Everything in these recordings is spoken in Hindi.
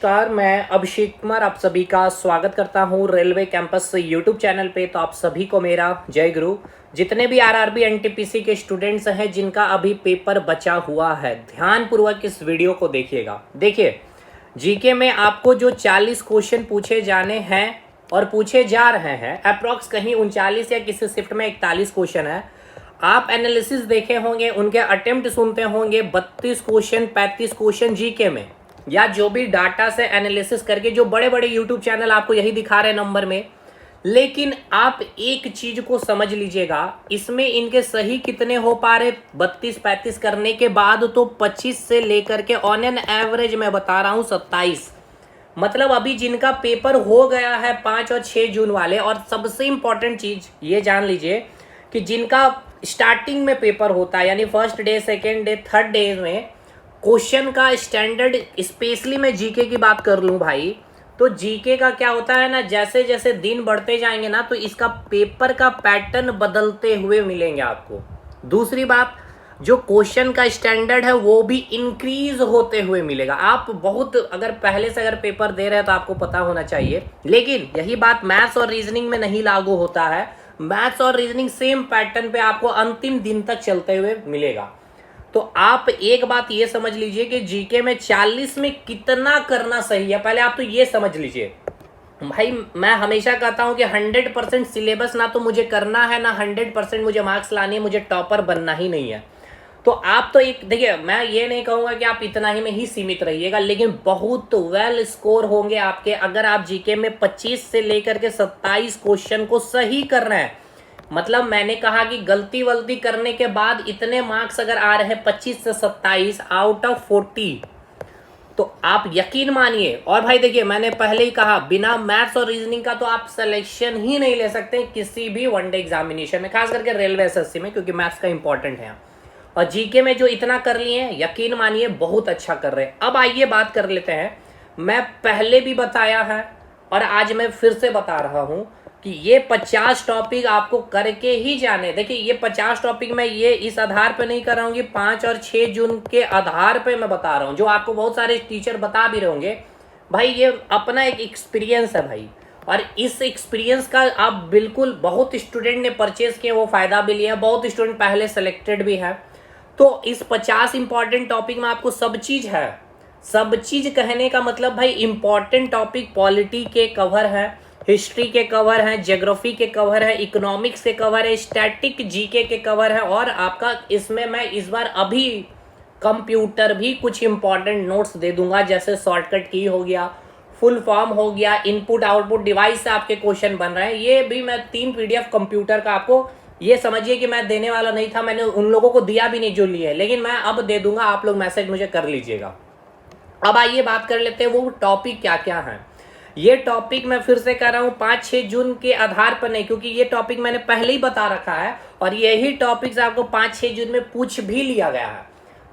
नमस्कार, मैं अभिषेक कुमार आप सभी का स्वागत करता हूं रेलवे कैंपस यूट्यूब चैनल पे। तो आप सभी को मेरा जय गुरु। जितने भी आरआरबी एनटीपीसी के स्टूडेंट्स हैं जिनका अभी पेपर बचा हुआ है, ध्यानपूर्वक इस वीडियो को देखिएगा। देखिए, जीके में आपको जो 40 क्वेश्चन पूछे जाने हैं और पूछे जा रहे हैं, अप्रॉक्स कहीं 39 या किसी शिफ्ट में 41 क्वेश्चन है। आप एनालिसिस देखे होंगे, उनके अटेम्प्ट सुनते होंगे, 32 क्वेश्चन 35 क्वेश्चन जीके में, या जो भी डाटा से एनालिसिस करके जो बड़े बड़े यूट्यूब चैनल आपको यही दिखा रहे हैं नंबर में। लेकिन आप एक चीज को समझ लीजिएगा, इसमें इनके सही कितने हो पा रहे 32-35 करने के बाद, तो 25 से लेकर के ऑन एन एवरेज मैं बता रहा हूं 27। मतलब अभी जिनका पेपर हो गया है 5 और 6 जून वाले, और सबसे इंपॉर्टेंट चीज ये जान लीजिए कि जिनका स्टार्टिंग में पेपर होता है, यानी first day, second day, third day में क्वेश्चन का स्टैंडर्ड, स्पेशली मैं जीके की बात कर लूं भाई, तो जीके का क्या होता है ना, जैसे जैसे दिन बढ़ते जाएंगे ना, तो इसका पेपर का पैटर्न बदलते हुए मिलेंगे आपको। दूसरी बात, जो क्वेश्चन का स्टैंडर्ड है वो भी इंक्रीज होते हुए मिलेगा। आप बहुत अगर पहले से अगर पेपर दे रहे हैं तो आपको पता होना चाहिए, लेकिन यही बात मैथ्स और रीजनिंग में नहीं लागू होता है। मैथ्स और रीजनिंग सेम पैटर्न पे आपको अंतिम दिन तक चलते हुए मिलेगा। तो आप एक बात ये समझ लीजिए कि जीके में 40 में कितना करना सही है, पहले आप तो ये समझ लीजिए। भाई मैं हमेशा कहता हूं कि 100% सिलेबस ना तो मुझे करना है, ना 100% मुझे मार्क्स लाने, मुझे टॉपर बनना ही नहीं है। तो आप तो एक देखिए, मैं ये नहीं कहूंगा कि आप इतना ही में ही सीमित रहिएगा, लेकिन बहुत वेल स्कोर होंगे आपके अगर आप जीके में 25 से लेकर के 27 क्वेश्चन को सही कर रहे हैं। मतलब मैंने कहा कि गलती वलती करने के बाद इतने मार्क्स अगर आ रहे हैं 25 से 27 आउट ऑफ 40, तो आप यकीन मानिए। और भाई देखिए, मैंने पहले ही कहा, बिना मैथ्स और रीजनिंग का तो आप सिलेक्शन ही नहीं ले सकते किसी भी वनडे एग्जामिनेशन में, खास करके रेलवे एसएससी में, क्योंकि मैथ्स का इंपॉर्टेंट है। और जीके में जो इतना कर लिए हैं, यकीन मानिए बहुत अच्छा कर रहे हैं। अब आइए बात कर लेते हैं। मैं पहले भी बताया है और आज मैं फिर से बता रहा हूं कि ये 50 टॉपिक आपको करके ही जाने। देखिए, ये 50 टॉपिक मैं ये इस आधार पे नहीं कर रहा हूँ कि 5 और 6 जून के आधार पे मैं बता रहा हूँ, जो आपको बहुत सारे टीचर बता भी रहे होंगे। भाई ये अपना एक एक्सपीरियंस है भाई, और इस एक्सपीरियंस का आप बिल्कुल, बहुत स्टूडेंट ने परचेज किए, वो फायदा भी लिया, बहुत स्टूडेंट पहले सेलेक्टेड भी है। तो इस 50 इंपॉर्टेंट टॉपिक में आपको सब चीज है। सब चीज कहने का मतलब भाई, इंपॉर्टेंट टॉपिक पॉलिटी के कवर है, हिस्ट्री के कवर है, ज्योग्राफी के कवर है, इकोनॉमिक्स के कवर है, स्टैटिक जीके के कवर है, और आपका इसमें मैं इस बार अभी कंप्यूटर भी कुछ इंपॉर्टेंट नोट्स दे दूंगा, जैसे शॉर्टकट की हो गया, फुल फॉर्म हो गया, इनपुट आउटपुट डिवाइस से आपके क्वेश्चन बन रहे हैं। ये भी मैं 3 पीडीएफ कंप्यूटर का आपको, ये समझिए कि मैं देने वाला नहीं था, मैंने उन लोगों को दिया भी नहीं जो लिए, लेकिन मैं अब दे दूंगा, आप लोग मैसेज मुझे कर लीजिएगा। अब आइए बात कर लेते हैं वो टॉपिक क्या क्या है। ये टॉपिक मैं फिर से कर रहा हूँ 5-6 जून के आधार पर नहीं, क्योंकि ये टॉपिक मैंने पहले ही बता रखा है, और यही टॉपिक्स आपको 5-6 जून में पूछ भी लिया गया है।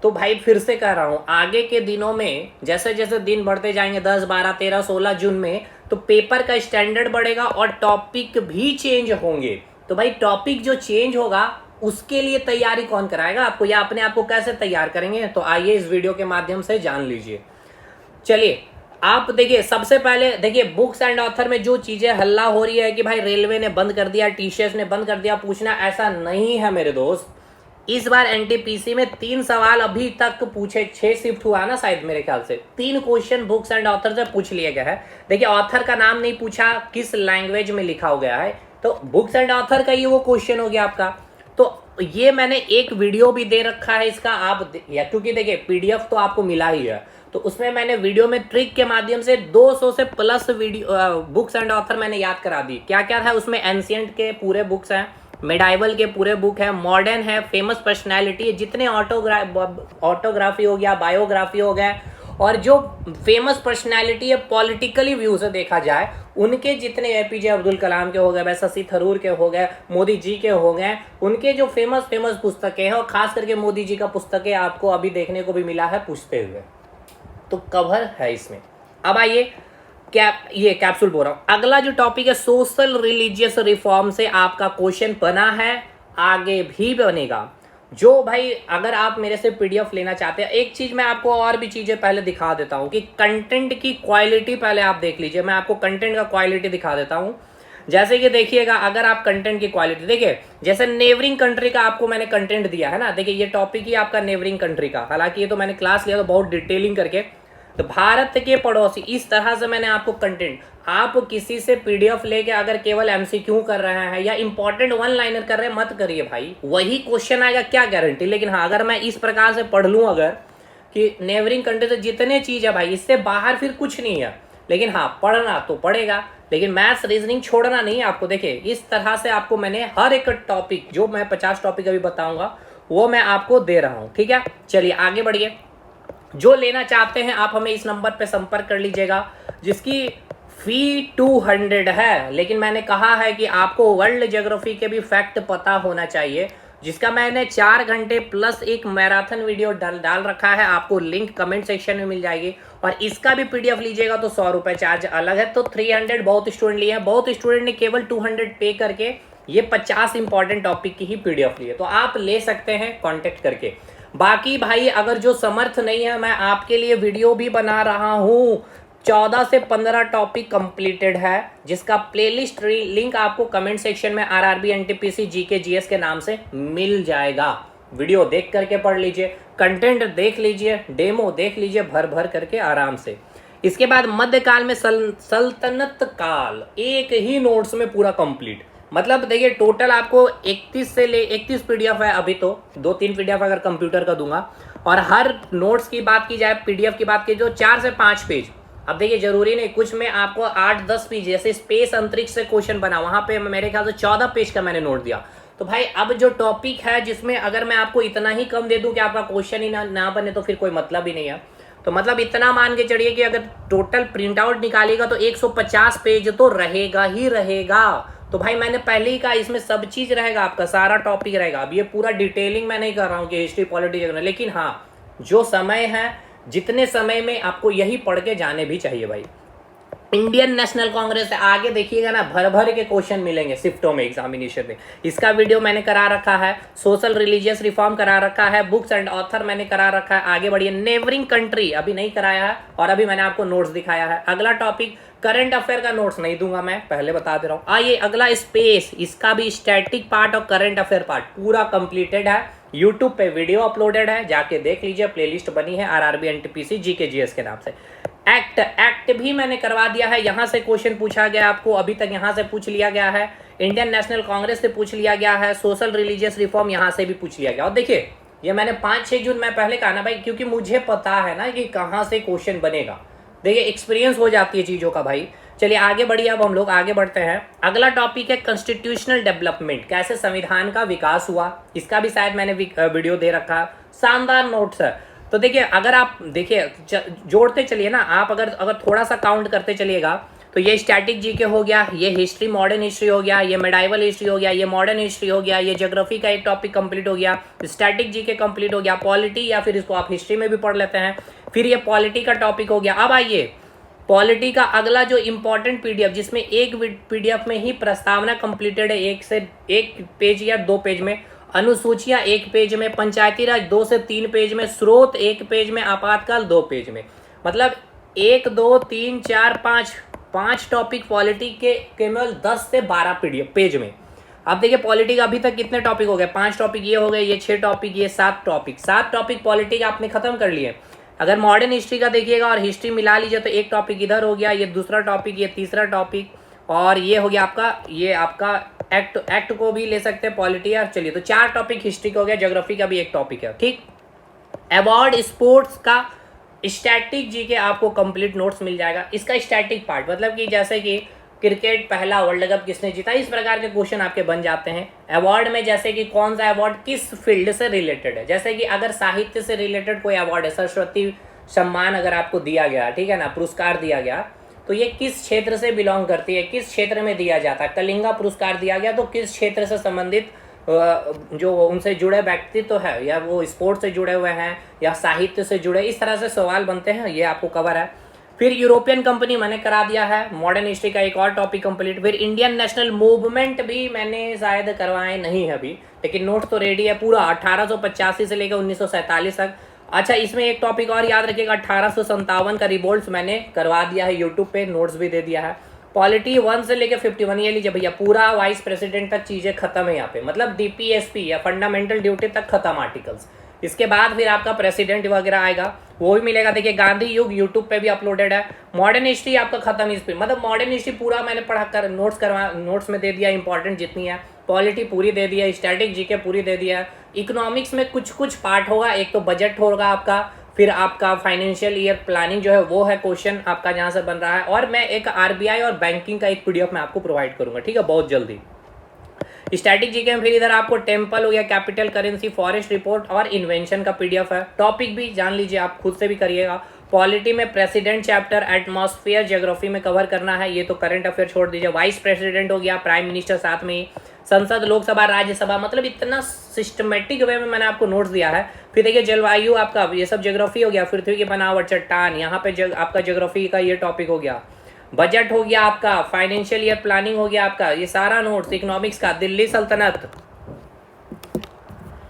तो भाई फिर से कह रहा हूँ, आगे के दिनों में जैसे जैसे दिन बढ़ते जाएंगे, 10, 12, 13, 16 जून में, तो पेपर का स्टैंडर्ड बढ़ेगा और टॉपिक भी चेंज होंगे। तो भाई टॉपिक जो चेंज होगा उसके लिए तैयारी कौन कराएगा आपको, या अपने आप को कैसे तैयार करेंगे, तो आइए इस वीडियो के माध्यम से जान लीजिए। चलिए, आप देखिए, सबसे पहले देखिए, बुक्स एंड ऑथर में जो चीजें हल्ला हो रही है कि भाई रेलवे ने बंद कर दिया, टीसीएस ने बंद कर दिया, पूछना, ऐसा नहीं है मेरे दोस्त। इस बार एनटीपीसी में 3 सवाल अभी तक पूछे, 6 शिफ्ट हुआ ना शायद मेरे ख्याल से, 3 क्वेश्चन बुक्स एंड ऑथर से पूछ लिया गया है। देखिए, ऑथर का नाम नहीं पूछा, किस लैंग्वेज में लिखा हो गया है, तो बुक्स एंड ऑथर का ये वो क्वेश्चन हो गया आपका। तो ये मैंने एक वीडियो भी दे रखा है इसका, आप क्योंकि देखिए पीडीएफ तो आपको मिला ही है, तो उसमें मैंने वीडियो में ट्रिक के माध्यम से 200 से plus video books and author मैंने याद करा दी। क्या क्या था उसमें, एंशिएंट के पूरे बुक्स हैं, मेडाइवल के पूरे बुक है, मॉडर्न है, फेमस पर्सनैलिटी है, जितने ऑटोग्राफी हो गया, बायोग्राफी हो गया, और जो फेमस पर्सनैलिटी है पॉलिटिकली व्यू से देखा जाए, उनके जितने एपीजे अब्दुल कलाम के हो गए, शशि थरूर के हो गए, मोदी जी के हो गए, उनके जो फेमस पुस्तकें हैं, और खास करके मोदी जी का पुस्तकें आपको अभी देखने को भी मिला है पूछते हुए, तो कवर है इसमें। अब आइए ये कैप्सूल बोल रहा हूं। अगला जो टॉपिक है, सोशल रिलीजियस रिफॉर्म से आपका क्वेश्चन बना है, आगे भी बनेगा। जो भाई अगर आप मेरे से पीडीएफ लेना चाहते हैं, एक चीज मैं आपको और भी चीजें पहले दिखा देता हूं कि कंटेंट की क्वालिटी पहले आप देख लीजिए। मैं आपको कंटेंट का क्वालिटी दिखा देता हूं। जैसे कि देखिएगा, अगर आप कंटेंट की क्वालिटी देखिए, जैसे नेबरिंग कंट्री का आपको मैंने कंटेंट दिया है ना, देखिए ये टॉपिक ही आपका नेबरिंग कंट्री का, हालांकि ये तो मैंने क्लास लिया तो बहुत डिटेलिंग करके, तो भारत के पड़ोसी, इस तरह से मैंने आपको कंटेंट, आप किसी से पीडीएफ लेके अगर केवल एमसीक्यू कर रहे हैं या इंपॉर्टेंट वन लाइनर कर रहे हैं, मत करिए भाई, वही क्वेश्चन आएगा क्या गारंटी। लेकिन हाँ, अगर मैं इस प्रकार से पढ़ लूँ अगर कि नेबरिंग कंट्री से जितने चीज है भाई, इससे बाहर फिर कुछ नहीं है, लेकिन हाँ पढ़ना तो पड़ेगा, लेकिन मैथ्स रीजनिंग छोड़ना नहीं है आपको। देखिए इस तरह से आपको मैंने हर एक टॉपिक, जो मैं 50 टॉपिक अभी बताऊंगा वो मैं आपको दे रहा हूँ, ठीक है। चलिए आगे बढ़िए। जो लेना चाहते हैं आप हमें इस नंबर पे संपर्क कर लीजिएगा, जिसकी फी 200 है, लेकिन मैंने कहा है कि आपको वर्ल्ड ज्योग्राफी के भी फैक्ट पता होना चाहिए, जिसका मैंने 4 घंटे प्लस एक मैराथन वीडियो डाल रखा है। आपको लिंक कमेंट सेक्शन में मिल जाएगी, और इसका भी पीडीएफ लीजिएगा तो 100 रुपये चार्ज अलग है। तो 300 बहुत स्टूडेंट लिए हैं, बहुत स्टूडेंट ने केवल 200 पे करके ये 50 इंपॉर्टेंट टॉपिक की ही पीडीएफ ली है, तो आप ले सकते हैं कॉन्टेक्ट करके। बाकी भाई अगर जो समर्थ नहीं है, मैं आपके लिए वीडियो भी बना रहा हूँ, 14 से 15 टॉपिक कंप्लीटेड है, जिसका प्लेलिस्ट लिंक आपको कमेंट सेक्शन में आरआरबी एनटीपीसी जीके जीएस के नाम से मिल जाएगा। वीडियो देख करके पढ़ लीजिए, कंटेंट देख लीजिए, डेमो देख लीजिए भर भर करके आराम से। इसके बाद मध्यकाल में सल्तनत काल, एक ही नोट्स में पूरा कंप्लीट। मतलब देखिए टोटल आपको 31 पीडीएफ है अभी, तो 2-3 पीडीएफ अगर कंप्यूटर का दूंगा, और हर नोट्स की बात की जाए, पीडीएफ की बात की जो 4 से 5 पेज। अब देखिए जरूरी नहीं, कुछ में आपको 8-10 पेज, जैसे स्पेस अंतरिक्ष से क्वेश्चन बना, वहां पे मेरे ख्याल से 14 पेज का मैंने नोट दिया। तो भाई अब जो टॉपिक है जिसमें अगर मैं आपको इतना ही कम दे दूं कि आपका क्वेश्चन ही ना बने, तो फिर कोई मतलब ही नहीं है। तो मतलब इतना मान के चलिए कि अगर टोटल प्रिंट आउट निकालेगा तो 150 पेज तो रहेगा ही रहेगा। तो भाई मैंने पहले ही कहा इसमें सब चीज रहेगा, आपका सारा टॉपिक रहेगा। अब ये पूरा डिटेलिंग मैं नहीं कर रहा हूँ कि हिस्ट्री पॉलिटी, लेकिन हाँ जो समय है, जितने समय में आपको यही पढ़ के जाने भी चाहिए भाई। इंडियन नेशनल कांग्रेस है, आगे देखिएगा ना भर भर के क्वेश्चन मिलेंगे शिफ्टों में, एग्जामिनेशन में। इसका वीडियो मैंने करा रखा है, सोशल रिलीजियस रिफॉर्म करा रखा है, बुक्स एंड ऑथर मैंने करा रखा है। आगे बढ़िए, नेबरिंग कंट्री अभी नहीं कराया है, और अभी मैंने आपको नोट्स दिखाया है। अगला टॉपिक करंट अफेयर का नोट्स नहीं दूंगा मैं, पहले बता दे रहा हूँ। आइए अगला स्पेस, इसका भी स्टैटिक पार्ट और करंट अफेयर पार्ट पूरा कंप्लीटेड है, यूट्यूब पे वीडियो अपलोडेड है, जाके देख लीजिए, प्लेलिस्ट बनी है आरआरबी एनटीपीसी जीके जीएस के नाम से। एक्ट भी मैंने करवा दिया है, यहां से क्वेश्चन पूछा गया आपको, अभी तक यहां से पूछ लिया गया है, इंडियन नेशनल कांग्रेस से पूछ लिया गया है, सोशल रिलीजियस रिफॉर्म यहां से भी पूछ लिया गया। और देखिए ये मैंने 5-6 जून मैं पहले कहा ना भाई, क्योंकि मुझे पता है ना कि कहां से क्वेश्चन बनेगा। देखिए एक्सपीरियंस हो जाती है चीजों का भाई। चलिए आगे बढ़िए, अब हम लोग आगे बढ़ते हैं। अगला टॉपिक है कॉन्स्टिट्यूशनल डेवलपमेंट, कैसे संविधान का विकास हुआ, इसका भी शायद मैंने वीडियो दे रखा, शानदार नोट्स है। तो देखिए अगर आप देखिए जोड़ते चलिए ना आप, अगर थोड़ा सा काउंट करते चलिएगा, तो ये स्टैटिक जीके हो गया, ये हिस्ट्री मॉडर्न हिस्ट्री हो गया, ये मेडाइवल हिस्ट्री हो गया, ये मॉडर्न हिस्ट्री हो गया, ये ज्योग्राफी का एक टॉपिक कंप्लीट हो गया, स्टैटिक जीके कंप्लीट हो गया, पॉलिटी या फिर इसको आप हिस्ट्री में भी पढ़ लेते हैं, फिर ये पॉलिटी का टॉपिक हो गया। अब आइए पॉलिटी का अगला जो इंपॉर्टेंट पीडीएफ, जिसमें एक पीडीएफ में ही प्रस्तावना कंप्लीटेड है, 1 पेज या 2 पेज में, अनुसूचियां 1 पेज में, पंचायती राज 2 से 3 पेज में, स्रोत 1 पेज में, आपातकाल 2 पेज में। मतलब 1 2 3 4 5 टॉपिक पॉलिटी के केवल 10 से 12 पीडीएफ पेज में। अब देखिए पॉलिटी का अभी तक कितने टॉपिक हो गए, 5 टॉपिक ये हो गए, ये 6 टॉपिक, ये 7 टॉपिक पॉलिटी का आपने खत्म कर लिए। अगर मॉडर्न हिस्ट्री का देखिएगा और हिस्ट्री मिला लीजिए तो 1 टॉपिक इधर हो गया, ये दूसरा टॉपिक, ये तीसरा टॉपिक, और ये हो गया आपका एक्ट को भी ले सकते हैं पॉलिटी यार। चलिए तो 4 टॉपिक हिस्ट्री का हो गया, ज्योग्राफी का भी 1 टॉपिक है, ठीक। अवार्ड स्पोर्ट्स का स्टैटिक जी के आपको कंप्लीट नोट्स मिल जाएगा। इसका स्टैटिक पार्ट मतलब कि जैसे कि क्रिकेट पहला वर्ल्ड कप किसने जीता, इस प्रकार के क्वेश्चन आपके बन जाते हैं। अवार्ड में जैसे कि कौन सा अवार्ड किस फील्ड से रिलेटेड है, जैसे कि अगर साहित्य से रिलेटेड कोई अवार्ड है, सरस्वती सम्मान अगर आपको दिया गया, ठीक है ना, पुरस्कार दिया गया, तो ये किस क्षेत्र से बिलोंग करती है, किस क्षेत्र में दिया जाता है। कलिंगा पुरस्कार दिया गया तो किस क्षेत्र से संबंधित जो उनसे जुड़े व्यक्तित्व तो है, या वो स्पोर्ट्स से जुड़े हुए हैं या साहित्य से जुड़े, इस तरह से सवाल बनते हैं, ये आपको कवर है। फिर यूरोपियन कंपनी मैंने करा दिया है, मॉडर्न हिस्ट्री का एक और टॉपिक कंप्लीट। फिर इंडियन नेशनल मूवमेंट भी मैंने शायद करवाए नहीं है अभी, लेकिन नोट तो रेडी है पूरा 1885 से लेकर 1947 तक। अच्छा, इसमें एक टॉपिक और याद रखिएगा, 1857 का रिवोल्ट्स मैंने करवा दिया है यूट्यूब पे, नोट्स भी दे दिया है। पॉलिटी 1 से लेकर 51, ये लीजिए भैया, पूरा वाइस प्रेसिडेंट तक चीज़ें खत्म है यहाँ पे, मतलब डीपीएसपी या फंडामेंटल ड्यूटी तक खत्म आर्टिकल्स। इसके बाद फिर आपका प्रेसिडेंट वगैरह आएगा, वो भी मिलेगा। देखिए गांधी युग यूट्यूब पे भी अपलोडेड है। मॉडर्न हिस्ट्री आपका खत्म इस पे, मतलब मॉडर्न हिस्ट्री पूरा मैंने पढ़ा कर नोट्स में दे दिया, इंपॉर्टेंट जितनी है। पॉलिटी पूरी दे दिया, स्टैटिक जीके पूरी दे दिया। इकोनॉमिक्स में कुछ कुछ पार्ट होगा, एक तो बजट होगा आपका, फिर आपका फाइनेंशियल ईयर प्लानिंग जो है वो है क्वेश्चन आपका जहाँ से बन रहा है। और मैं एक आरबीआई और बैंकिंग का एक पीडीएफ मैं आपको प्रोवाइड करूंगा, ठीक है, बहुत जल्दी। स्टैटिक जीके में फिर इधर आपको टेम्पल हो गया, कैपिटल करेंसी, फॉरेस्ट रिपोर्ट और इन्वेंशन का पीडीएफ है। टॉपिक भी जान लीजिए, आप खुद से भी करिएगा। पॉलिटी में प्रेसिडेंट चैप्टर, एटमॉस्फेयर, ज्योग्राफी में कवर करना है, ये तो करंट अफेयर छोड़ दीजिए। वाइस प्रेसिडेंट हो गया, प्राइम मिनिस्टर साथ में ही, संसद, लोकसभा, राज्यसभा, मतलब इतना सिस्टमेटिक वे में मैंने आपको नोट्स दिया है। फिर देखिए जलवायु आपका, ये सब ज्योग्राफी हो गया। पृथ्वी की बनावट, चट्टान, यहाँ पे आपका ज्योग्राफी का ये टॉपिक हो गया। बजट हो गया आपका, फाइनेंशियल ईयर प्लानिंग हो गया आपका, ये सारा नोट्स इकोनॉमिक्स का। दिल्ली सल्तनत,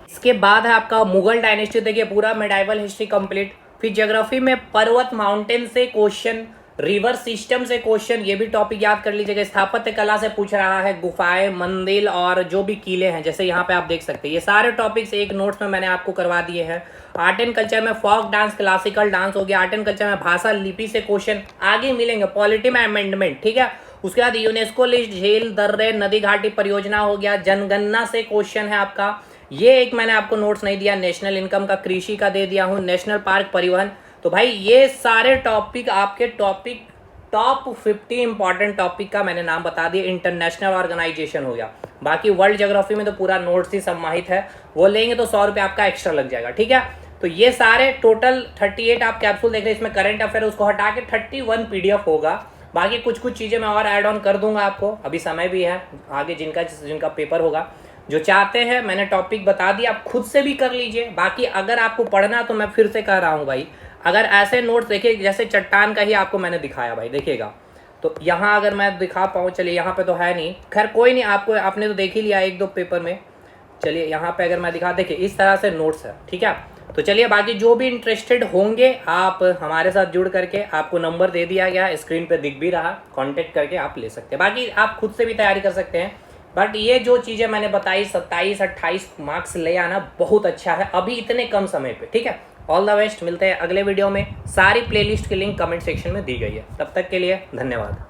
इसके बाद है आपका मुगल डायनेस्टी, देखिए पूरा मेडाइवल हिस्ट्री कंप्लीट। फिर ज्योग्राफी में पर्वत, माउंटेन से क्वेश्चन, रिवर सिस्टम से क्वेश्चन, ये भी टॉपिक याद कर लीजिएगा। स्थापत्य कला से पूछ रहा है, गुफाएं, मंदिर और जो भी किले हैं, जैसे यहाँ पे आप देख सकते हैं, ये सारे टॉपिक्स एक नोट्स में मैंने आपको करवा दिए हैं। आर्ट एंड कल्चर में फोक डांस, क्लासिकल डांस हो गया। आर्ट एंड कल्चर में भाषा, लिपि से क्वेश्चन आगे मिलेंगे। पॉलिटी में अमेंडमेंट, ठीक है। उसके बाद यूनेस्को लिस्ट, झील, दर्रे, नदी घाटी परियोजना हो गया। जनगणना से क्वेश्चन है आपका, ये एक मैंने आपको नोट्स नहीं दिया। नेशनल इनकम का, कृषि का दे दिया हूँ। नेशनल पार्क, परिवहन। तो भाई ये सारे टॉपिक आपके टॉप 50 इंपॉर्टेंट टॉपिक का मैंने नाम बता दिया। इंटरनेशनल ऑर्गेनाइजेशन हो गया। बाकी वर्ल्ड ज्योग्राफी में तो पूरा नोट्स ही समाहित है, वो लेंगे तो 100 रुपये आपका एक्स्ट्रा लग जाएगा, ठीक है। तो ये सारे टोटल 38 आप कैप्सूल देख रहे हैं, इसमें करंट अफेयर उसको हटा के 31 पीडीएफ होगा। बाकी कुछ कुछ चीज़ें मैं और ऐड ऑन कर दूंगा आपको, अभी समय भी है आगे, जिनका पेपर होगा। जो चाहते हैं मैंने टॉपिक बता दिया, आप खुद से भी कर लीजिए। बाकी अगर आपको पढ़ना, तो मैं फिर से कह रहा हूँ भाई, अगर ऐसे नोट्स देखिए, जैसे चट्टान का ही आपको मैंने दिखाया भाई, देखिएगा। तो यहाँ अगर मैं दिखा पाऊँ, चलिए यहाँ पे तो है नहीं, खैर कोई नहीं, आपने तो देख ही लिया 1-2 पेपर में। चलिए यहाँ पे अगर मैं दिखा, देखिए इस तरह से नोट्स है, ठीक है। तो चलिए बाकी जो भी इंटरेस्टेड होंगे, आप हमारे साथ जुड़ करके, आपको नंबर दे दिया गया, स्क्रीन पे दिख भी रहा, कांटेक्ट करके आप ले सकते हैं। बाकी आप खुद से भी तैयारी कर सकते हैं। बट ये जो चीज़ें मैंने बताई, 27-28 मार्क्स ले आना बहुत अच्छा है अभी इतने कम समय पे, ठीक है। ऑल द बेस्ट, मिलते हैं अगले वीडियो में। सारी प्लेलिस्ट की लिंक कमेंट सेक्शन में दी गई है। तब तक के लिए धन्यवाद।